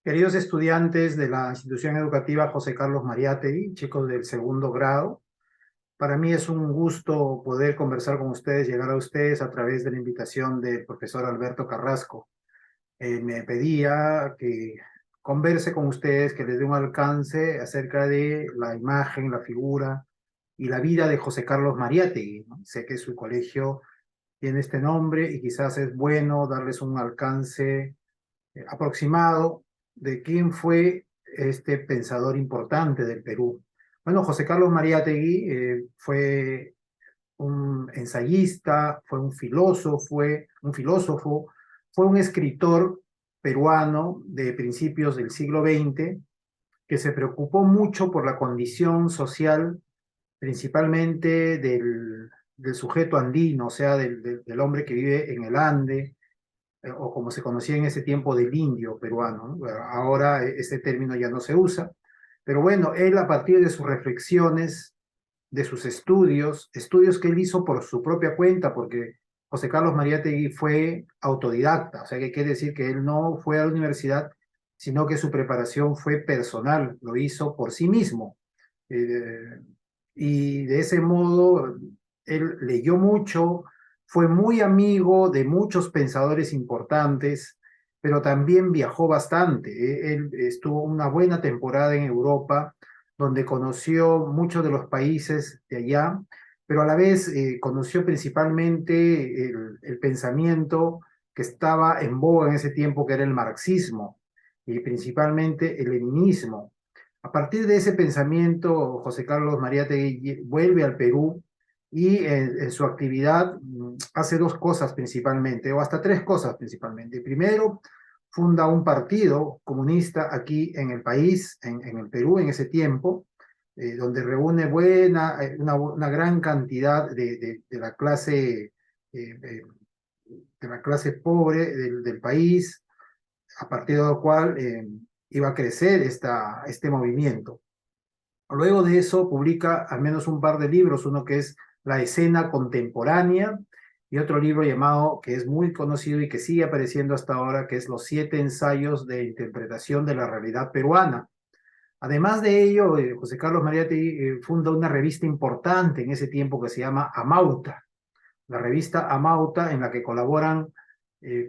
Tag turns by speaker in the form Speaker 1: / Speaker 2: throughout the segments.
Speaker 1: Queridos estudiantes de la institución educativa José Carlos Mariátegui, chicos del segundo grado, para mí es un gusto poder conversar con ustedes, llegar a ustedes a través de la invitación del profesor Alberto Carrasco. Me pedía que converse con ustedes, que les dé un alcance acerca de la imagen, la figura y la vida de José Carlos Mariátegui, ¿no? Sé que su colegio tiene este nombre y quizás es bueno darles un alcance aproximado de quién fue este pensador importante del Perú. Bueno, José Carlos Mariátegui fue un ensayista, fue un filósofo, fue un escritor peruano de principios del siglo XX que se preocupó mucho por la condición social, principalmente del sujeto andino, o sea, del hombre que vive en el Ande, o como se conocía en ese tiempo del indio peruano, ¿no? Bueno, ahora este término ya no se usa, pero bueno, él a partir de sus reflexiones, de sus estudios que él hizo por su propia cuenta, porque José Carlos Mariátegui fue autodidacta, o sea que quiere decir que él no fue a la universidad, sino que su preparación fue personal, lo hizo por sí mismo. Eh, y de ese modo, él leyó mucho, fue muy amigo de muchos pensadores importantes, pero también viajó bastante. Él estuvo una buena temporada en Europa, donde conoció muchos de los países de allá, pero a la vez conoció principalmente el pensamiento que estaba en boga en ese tiempo, que era el marxismo, y principalmente el leninismo. A partir de ese pensamiento, José Carlos Mariátegui vuelve al Perú y en su actividad hace dos cosas principalmente, o hasta tres cosas principalmente. Primero, funda un partido comunista aquí en el país, en el Perú en ese tiempo, donde reúne una gran cantidad de la de la clase pobre del país, a partir de lo cual iba a crecer este movimiento. Luego de eso publica al menos un par de libros, uno que es La escena contemporánea y otro libro llamado, que es muy conocido y que sigue apareciendo hasta ahora, que es Los siete ensayos de interpretación de la realidad peruana. Además de ello, José Carlos Mariátegui funda una revista importante en ese tiempo que se llama Amauta, la revista Amauta en la que colaboran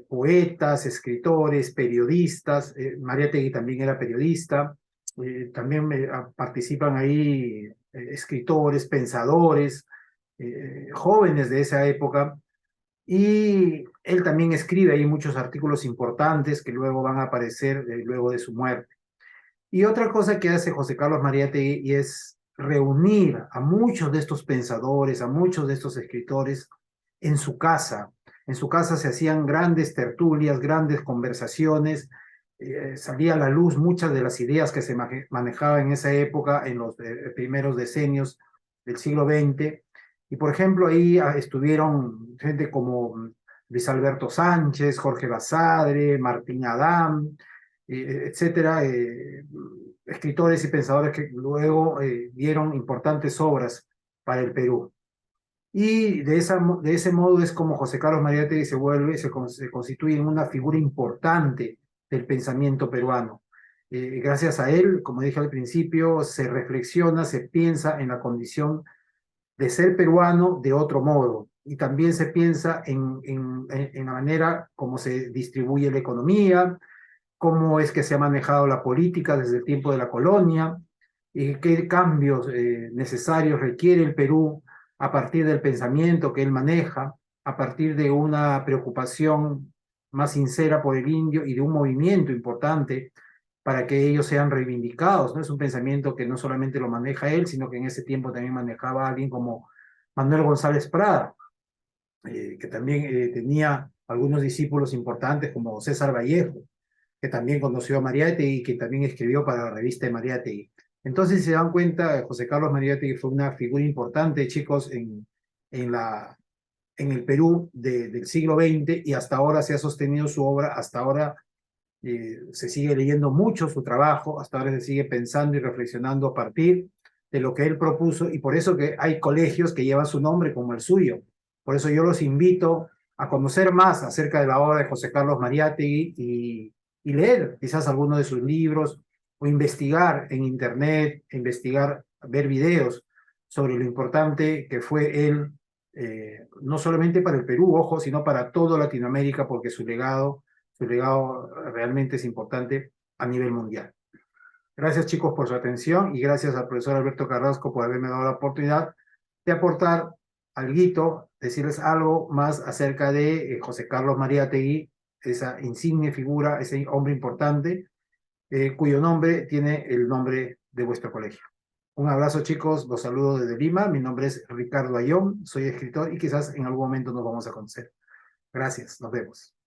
Speaker 1: poetas, escritores, periodistas. Mariátegui también era periodista. También participan ahí escritores, pensadores, jóvenes de esa época. Y él también escribe ahí muchos artículos importantes que luego van a aparecer luego de su muerte. Y otra cosa que hace José Carlos Mariátegui y es reunir a muchos de estos pensadores, a muchos de estos escritores en su casa. En su casa se hacían grandes tertulias, grandes conversaciones, salía a la luz muchas de las ideas que se manejaban en esa época, en los primeros decenios del siglo XX. Y por ejemplo, ahí estuvieron gente como Luis Alberto Sánchez, Jorge Basadre, Martín Adán, etcétera, escritores y pensadores que luego dieron importantes obras para el Perú. Y de ese modo es como José Carlos Mariátegui se constituye en una figura importante del pensamiento peruano. Gracias a él, como dije al principio, se reflexiona, se piensa en la condición de ser peruano de otro modo. Y también se piensa en la manera como se distribuye la economía, cómo es que se ha manejado la política desde el tiempo de la colonia, y qué cambios necesarios requiere el Perú a partir del pensamiento que él maneja, a partir de una preocupación más sincera por el indio y de un movimiento importante para que ellos sean reivindicados, ¿no? Es un pensamiento que no solamente lo maneja él, sino que en ese tiempo también manejaba a alguien como Manuel González Prada, que también tenía algunos discípulos importantes como César Vallejo, que también conoció a Mariátegui y que también escribió para la revista de Mariátegui. Entonces, si se dan cuenta, José Carlos Mariátegui fue una figura importante, chicos, en, la, en el Perú del siglo XX y hasta ahora se ha sostenido su obra, hasta ahora se sigue leyendo mucho su trabajo, hasta ahora se sigue pensando y reflexionando a partir de lo que él propuso y por eso que hay colegios que llevan su nombre como el suyo. Por eso yo los invito a conocer más acerca de la obra de José Carlos Mariátegui y leer quizás alguno de sus libros o investigar en internet, investigar, ver videos sobre lo importante que fue él, no solamente para el Perú, ojo, sino para toda Latinoamérica, porque su legado realmente es importante a nivel mundial. Gracias chicos por su atención y gracias al profesor Alberto Carrasco por haberme dado la oportunidad de aportar alguito, decirles algo más acerca de José Carlos Mariátegui, esa insigne figura, ese hombre importante, cuyo nombre tiene el nombre de vuestro colegio. Un abrazo chicos, los saludo desde Lima, mi nombre es Ricardo Ayón, soy escritor y quizás en algún momento nos vamos a conocer. Gracias, nos vemos.